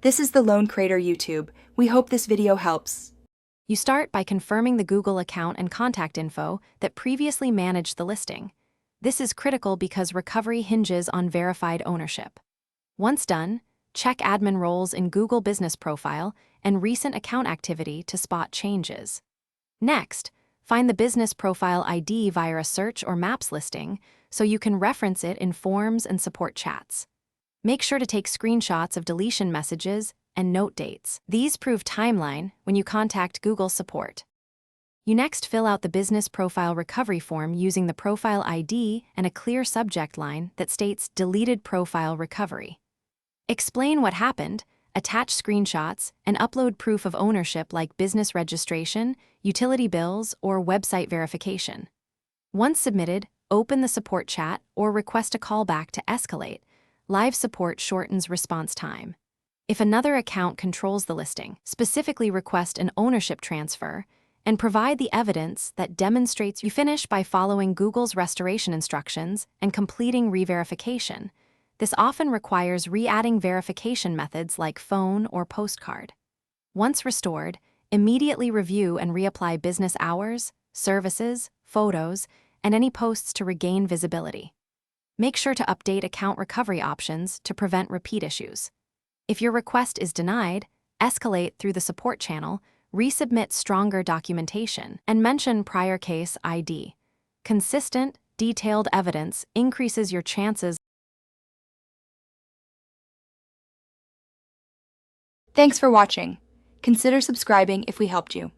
This is the Lone Creator YouTube. We hope this video helps. You start by confirming the Google account and contact info that previously managed the listing. This is critical because recovery hinges on verified ownership. Once done, check admin roles in Google Business Profile and recent account activity to spot changes. Next, find the business profile ID via a search or maps listing so you can reference it in forms and support chats. Make sure to take screenshots of deletion messages and note dates. These prove timeline when you contact Google support. You next fill out the business profile recovery form using the profile ID and a clear subject line that states deleted profile recovery. Explain what happened, attach screenshots, and upload proof of ownership like business registration, utility bills, or website verification. Once submitted, open the support chat or request a callback to escalate. Live support shortens response time. If another account controls the listing, specifically request an ownership transfer and provide the evidence that demonstrates you finish by following Google's restoration instructions and completing re-verification. This often requires re-adding verification methods like phone or postcard. Once restored, immediately review and reapply business hours, services, photos, and any posts to regain visibility. Make sure to update account recovery options to prevent repeat issues. If your request is denied, escalate through the support channel, resubmit stronger documentation, and mention prior case ID. Consistent, detailed evidence increases your chances. Thanks for watching. Consider subscribing if we helped you.